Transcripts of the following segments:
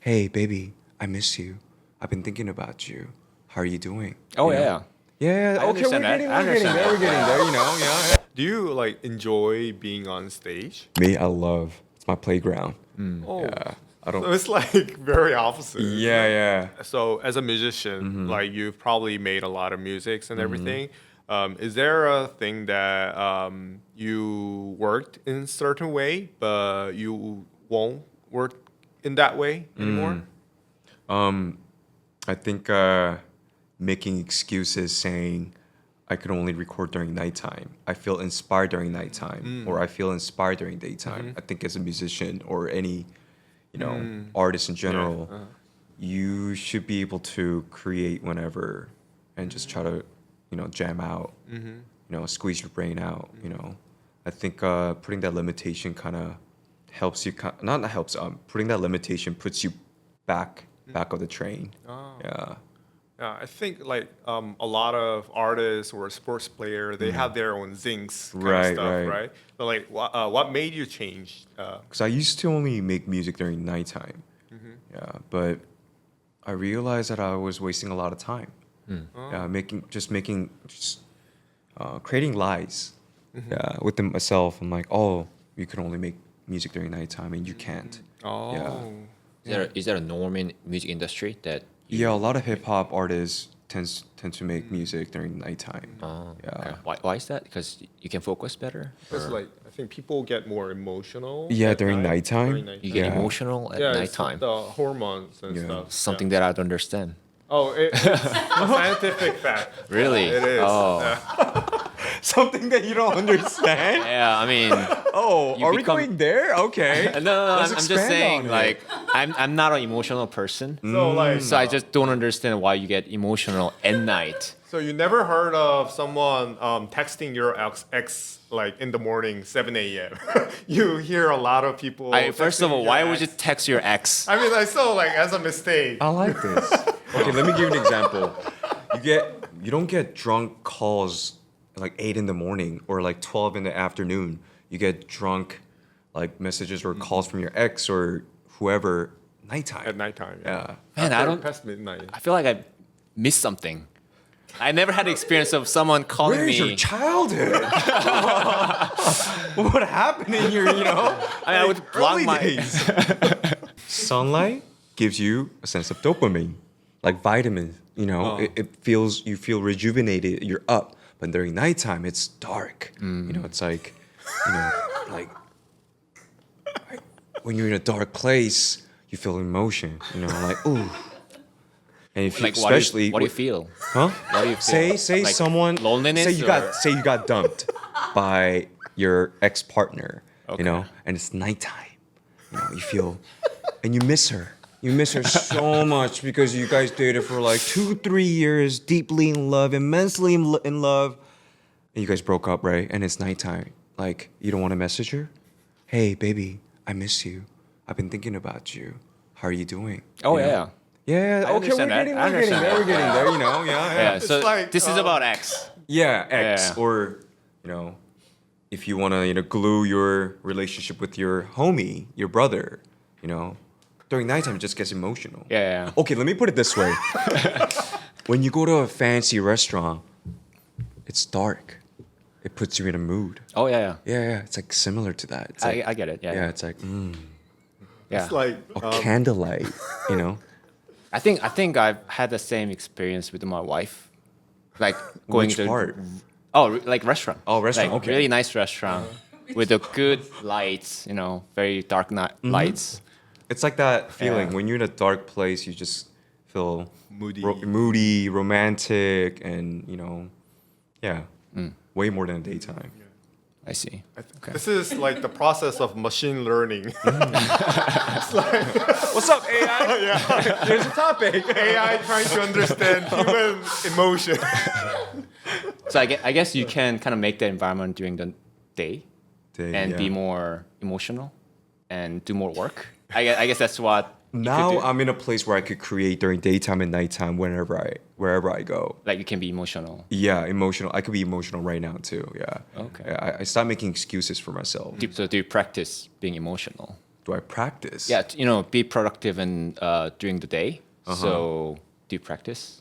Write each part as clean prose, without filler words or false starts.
hey, baby, I miss you. I've been thinking about you. How are you doing? Oh, You know? yeah. Yeah, I okay, understand that. I we're getting understand there, that. we're getting there, you know, yeah. Do you like enjoy being on stage? Me, I love, it's my playground. Oh, Yeah, I so don't, it's like very opposite. yeah. So as a musician, like you've probably made a lot of musics and everything. Is there a thing that you worked in a certain way, but you won't work in that way anymore? I think making excuses saying I could only record during nighttime. I feel inspired during nighttime, or I feel inspired during daytime. I think as a musician or any, artist in general, you should be able to create whenever and just try to, jam out, squeeze your brain out, I think putting that limitation kind of helps you, not helps, putting that limitation puts you back of the train. Yeah. Yeah, I think like a lot of artists or sports player, they have their own zincs kind of Right, stuff, right. right? But like, what made you change? Because I used to only make music during nighttime. Yeah, but I realized that I was wasting a lot of time. Yeah, creating lies. Yeah, within myself. I'm like, oh, you can only make music during nighttime, and you can't. Oh, Is there a norm in music industry that Yeah, a lot of hip hop artists tend to make music during nighttime. Yeah. okay. Why is that? Because you can focus better? because Or like I think people get more emotional. Yeah, at during night, nighttime. During nighttime. you get Yeah. emotional at Yeah, it's nighttime? the hormones and Yeah. stuff. Something yeah. that I don't understand. Oh, it's a scientific fact. Really? It is. Oh. Yeah. Something that you don't understand. Yeah, I mean, Oh, You are we become- going there? Okay. no, Let's I'm just expand saying, on it. like, I'm not an emotional person. So like, So I just don't understand why you get emotional at night. so you never heard of someone texting your ex like in the morning, 7 a.m. You hear a lot of people. First of texting all, your why would you ex. text your ex? I mean, I saw like as a mistake. I like this. Okay, let me give you an example. You don't get drunk calls at like 8 in the morning or like 12 in the afternoon. You get drunk like messages or calls from your ex or whoever nighttime. At nighttime. Yeah. Man, I don't. Past midnight. I feel like I missed something. I never had the experience of someone calling Where's me. your childhood? What happened in your, I mean, I would block early my. days? Sunlight gives you a sense of dopamine, like vitamins. It feels you feel rejuvenated. You're up, but during nighttime it's dark. It's like, like when you're in a dark place, you feel emotion. Like ooh. And if Like, you, what do especially you, what do you feel? huh? What do you feel? Say Like, someone loneliness or- say you got dumped by your ex-partner, Okay. and it's nighttime. You feel and you miss her. You miss her so much because you guys dated for like 2-3 years, deeply in love, immensely in love. And you guys broke up, right? And it's nighttime. Like, you don't want to message her? Hey, baby, I miss you. I've been thinking about you. How are you doing? Oh You know? yeah. Yeah, I okay, we're understand that. getting, I we're getting understand there, that. we're getting there, yeah. Yeah. So like, this is about X. Yeah, X. Yeah. Or, if you want to, glue your relationship with your homie, your brother, during nighttime, it just gets emotional. Yeah. Okay, let me put it this way. When you go to a fancy restaurant, it's dark. It puts you in a mood. Oh yeah. Yeah, it's like similar to that. It's like, I get it. Yeah. yeah, it's like Yeah. It's like a candlelight, I think I've had the same experience with my wife, like going Which to part? like restaurant. Oh, restaurant, Like okay. really nice restaurant with the good lights. Very dark lights. It's like that feeling Yeah. when you're in a dark place, you just feel Moody. romantic, and yeah, way more than daytime. I see. This is like the process of machine learning. What's up, AI? Here's a topic. AI trying to understand human emotion. So I guess you can kind of make the environment during the day and be more emotional and do more work. I guess that's what. you could Now do. I'm in a place where I could create during daytime and nighttime wherever I go. Like you can be emotional. Yeah, emotional. I could be emotional right now too. Yeah. Okay. Yeah, I start making excuses for myself. So do you practice being emotional? do I practice? Yeah, be productive and during the day. So do you practice?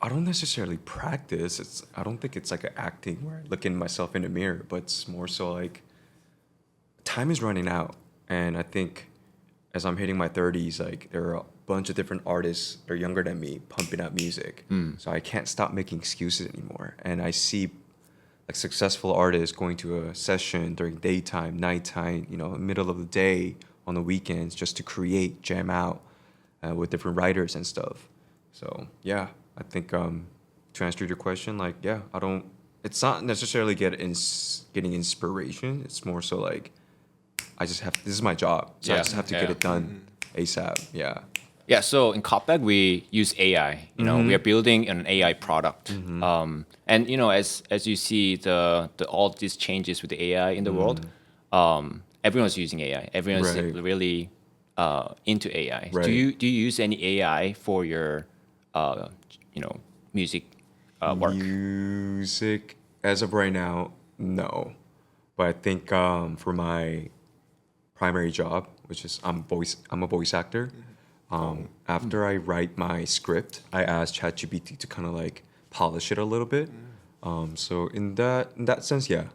I don't necessarily practice. I don't think it's like an acting where I look in myself in the mirror, but it's more so like time is running out. And I think as I'm hitting my 30s, like there are a bunch of different artists that are younger than me pumping out music. So I can't stop making excuses anymore. And I see like successful artists going to a session during daytime, nighttime, middle of the day, on the weekends, just to create, jam out with different writers and stuff. So yeah, I think to answer your question, like yeah, I don't. It's not necessarily getting inspiration. It's more so like I just have. This is my job, so I Yeah, just have to yeah. get it done ASAP. Yeah. Yeah, so in Cutback we use AI. We are building an AI product, and as you see the all these changes with the AI in the world, everyone's using AI. Everyone's Right. really into AI. Right. Do you use any AI for your music work? Music, as of right now, no. But I think for my primary job, which is I'm a voice actor. After I write my script, I ask ChatGPT to kind of like polish it a little bit. So in that sense, yeah.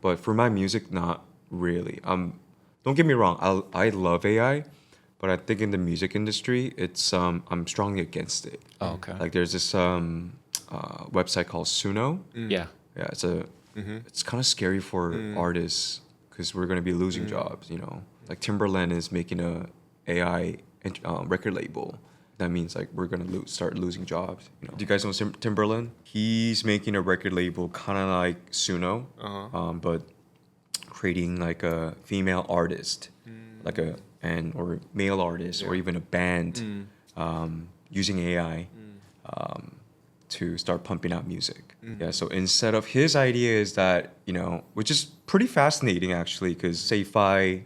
But for my music, not really. Don't get me wrong. I love AI, but I think in the music industry, it's I'm strongly against it. Oh, okay. Like there's this website called Suno. Yeah. Yeah, it's kind of scary for artists because we're gonna be losing jobs. Like Timberland is making a AI record label. That means like we're gonna start losing jobs. Do you guys know Timberland? He's making a record label kind of like Suno, but creating like a female artist, like or male artist, or even a band, using AI to start pumping out music. Yeah. So instead of his idea is that which is pretty fascinating actually, because say if I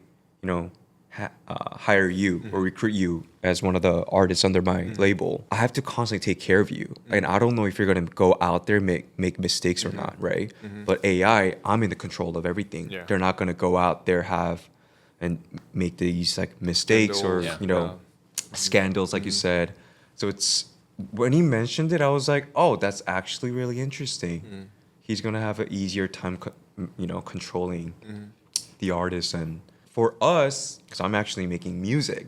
hire you or recruit you as one of the artists under my label, I have to constantly take care of you, and I don't know if you're gonna go out there make mistakes or not, right? But AI, I'm in the control of everything. Yeah. They're not gonna go out there and make these like mistakes or Scandals. scandals, like you said. So it's when he mentioned it, I was like, oh, that's actually really interesting. He's gonna have an easier time, controlling the artist. And for us, because I'm actually making music,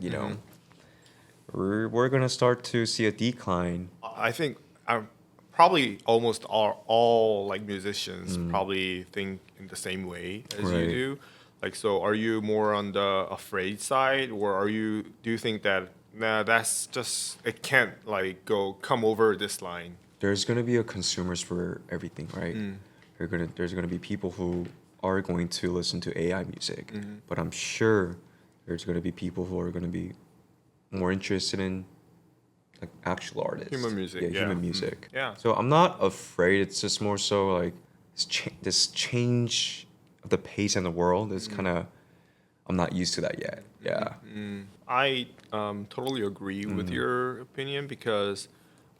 we're gonna start to see a decline. I think probably almost all like musicians probably think in the same way as you Right. do. Like, so are you more on the afraid side, or do you think that that's just it can't like come over this line? There's gonna be a consumers for everything, right? There's gonna be people who are going to listen to AI music, but I'm sure there's gonna be people who are gonna be more interested in like actual artists, Human music, yeah. human music. Yeah. So I'm not afraid. It's just more so like this change of the pace in the world is kind of I'm not used to that yet. Yeah. I totally agree with your opinion because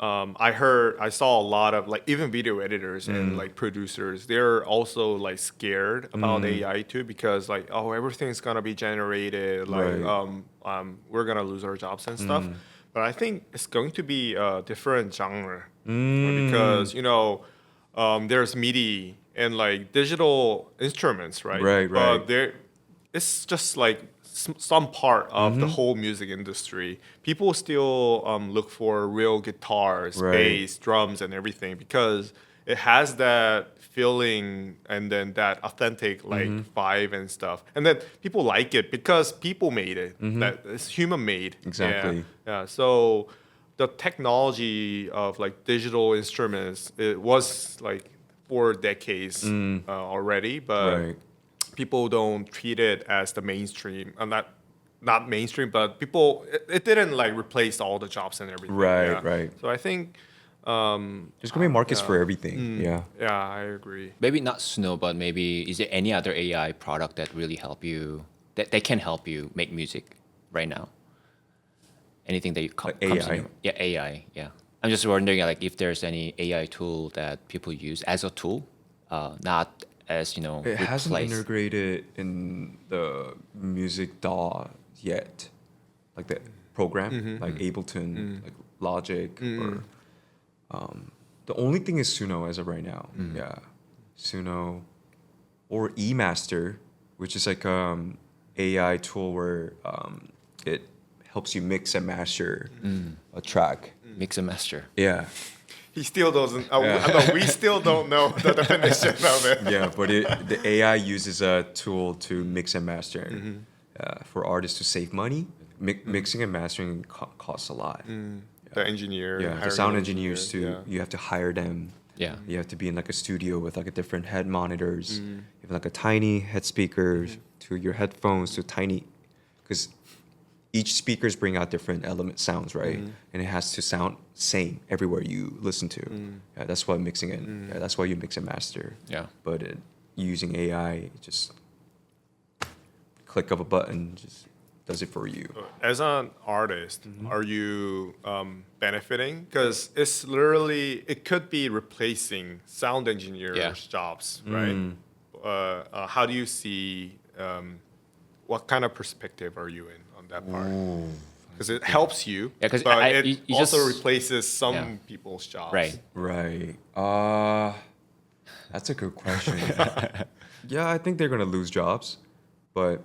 I saw a lot of like even video editors and like producers. They're also like scared about AI too because like everything's gonna be generated. Like Right. we're gonna lose our jobs and stuff. But I think it's going to be a different genre because there's MIDI and like digital instruments, right? Right, right. But it's just like some part of the whole music industry. People still look for real guitars, Right. bass, drums, and everything because it has that feeling and then that authentic like vibe and stuff. And then people like it because people made it. That it's human made. Exactly. Yeah. So the technology of like digital instruments, it was like 4 decades already, but Right. people don't treat it as the mainstream. Not mainstream, but people it didn't like replace all the jobs and everything. Right, yeah. right. So I think There's gonna be markets for everything. Yeah. yeah, I agree. Maybe not Snow, but maybe is there any other AI product that really help you that can help you make music right now? Anything that you comes in AI? yeah, AI. Yeah, I'm just wondering like if there's any AI tool that people use as a tool, not as you know It hasn't replace. integrated in the music DAW yet, like the program, like Ableton, like Logic, or the only thing is Suno as of right now. Yeah, Suno or eMaster, which is like AI tool where it helps you mix and master a track. Mix and master. Yeah. He still doesn't. Yeah. No, we still don't know the definition of it. Yeah, but the AI uses a tool to mix and master for artists to save money. Mixing and mastering costs a lot. The engineer. Yeah, the hiring sound an engineers too. engineer, You have to hire them. Yeah. You have to be in like a studio with like a different head monitors. You have like a tiny head speakers to your headphones to tiny, because each speakers bring out different element sounds, right? And it has to sound same everywhere you listen to. Yeah, that's why mixing it. Yeah, that's why you mix and master. Yeah. But using AI, it just click of a button just does it for you. As an artist, are you benefiting? Because it's literally, it could be replacing sound engineers' jobs, right? How do you see, what kind of perspective are you in on that part? Because it helps you, Yeah, 'cause but it you also just- replaces some Yeah. people's jobs. Right. Right. That's a good question. Yeah, I think they're gonna lose jobs, but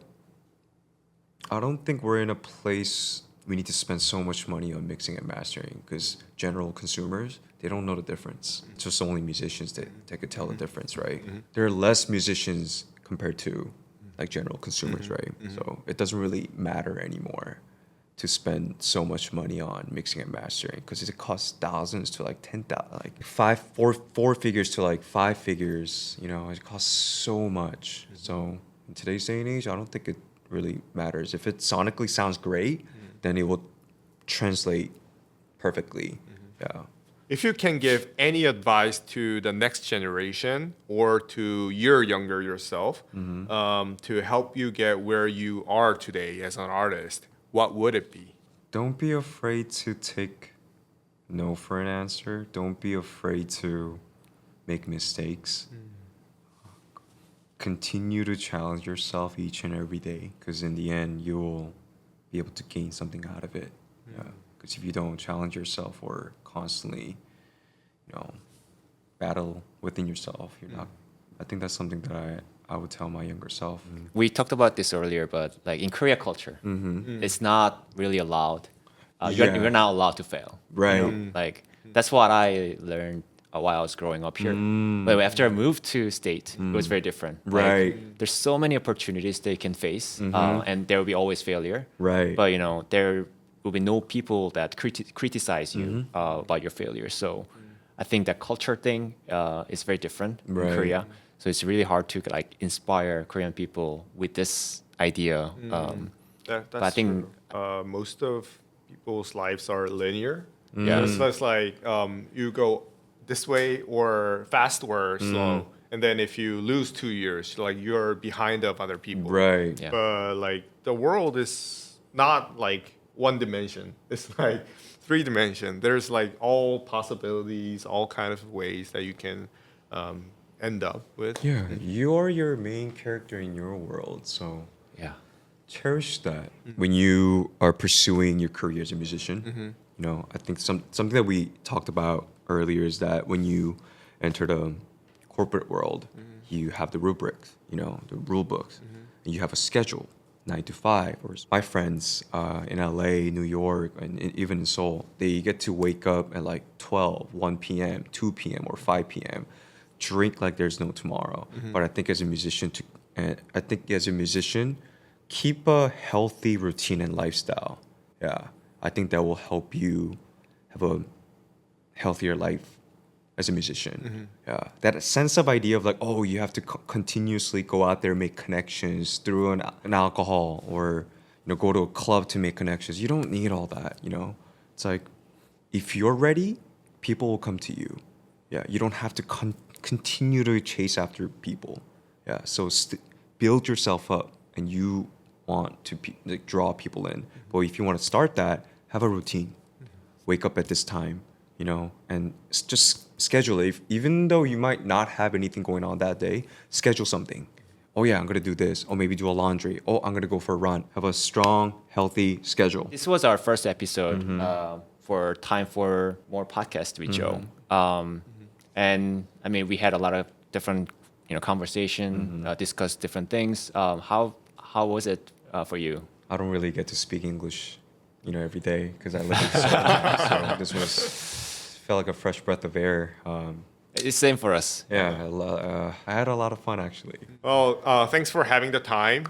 I don't think we're in a place we need to spend so much money on mixing and mastering, because general consumers, they don't know the difference. It's just only musicians that could tell the difference, right? There are less musicians compared to like general consumers, right? So it doesn't really matter anymore to spend so much money on mixing and mastering, because it costs thousands to like 10,000, like four figures to like 5 figures. You know, it costs so much. So in today's day and age, I don't think it really matters. If it sonically sounds great, then it will translate perfectly. Yeah. If you can give any advice to the next generation or to your younger yourself to help you get where you are today as an artist, what would it be? Don't be afraid to take no for an answer. Don't be afraid to make mistakes. Continue to challenge yourself each and every day, because in the end, you'll be able to gain something out of it. Because if you don't challenge yourself or constantly, battle within yourself, you're not. I think that's something that I would tell my younger self. We talked about this earlier, but like in Korea culture, it's not really allowed. You're not allowed to fail. Right. Like that's what I learned while I was growing up here. But after I moved to state, it was very different. Like, Right. there's so many opportunities they can face, and there will be always failure. Right. But there will be no people that criticize you about your failure. So I think that culture thing is very different in Right. Korea. So it's really hard to like inspire Korean people with this idea. That's I think- true. Most of people's lives are linear. Yeah. So it's like you go this way or fast or slow. And then if you lose 2 years, like you're behind of other people. Right. Yeah. But like the world is not like one dimension. It's like 3 dimension. There's like all possibilities, all kind of ways that you can end up with. Yeah, you're your main character in your world, so Yeah. cherish that when you are pursuing your career as a musician. I think something that we talked about earlier is that when you enter the corporate world, you have the rubrics, the rule books, and you have a schedule, 9 to 5. Or my friends in LA, New York, and even in Seoul, they get to wake up at like 12, 1 p.m., 2 p.m., or 5 p.m., drink like there's no tomorrow. But I think as a musician, keep a healthy routine and lifestyle. Yeah, I think that will help you have a healthier life as a musician. Yeah, that sense of idea of like, oh, you have to continuously go out there and make connections through an alcohol, or go to a club to make connections. You don't need all that. It's like if you're ready, people will come to you. Yeah, you don't have to continue to chase after people. Yeah, so build yourself up, and you want to draw people in. But if you want to start that, have a routine. Wake up at this time, you know, and just schedule it. Even though you might not have anything going on that day, schedule something. Oh yeah, I'm gonna do this. Or maybe do a laundry. Oh, I'm gonna go for a run. Have a strong, healthy schedule. This was our first episode for Time for More podcast with Joe. And I mean, we had a lot of different, conversation, discussed different things. How was it for you? I don't really get to speak English, every day because I live in Seoul. So this felt like a fresh breath of air. It's same for us. Yeah, I had a lot of fun actually. Well, thanks for having the time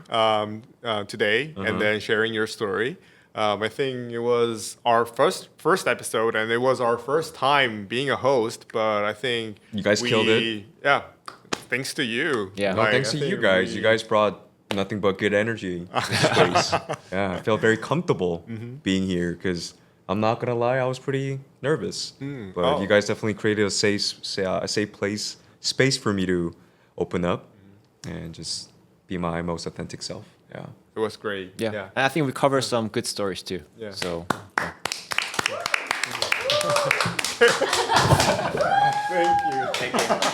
today and then sharing your story. I think it was our first episode, and it was our first time being a host. But I think You guys killed it. Yeah, thanks to you. Yeah. No, thanks to you guys. You guys brought nothing but good energy to this place. Yeah, I felt very comfortable being here because I'm not gonna lie, I was pretty nervous. But you guys definitely created a safe space for me to open up and just be my most authentic self. Yeah. It was great. Yeah. And I think we covered some good stories too. Yeah. So. Thank you. Thank you.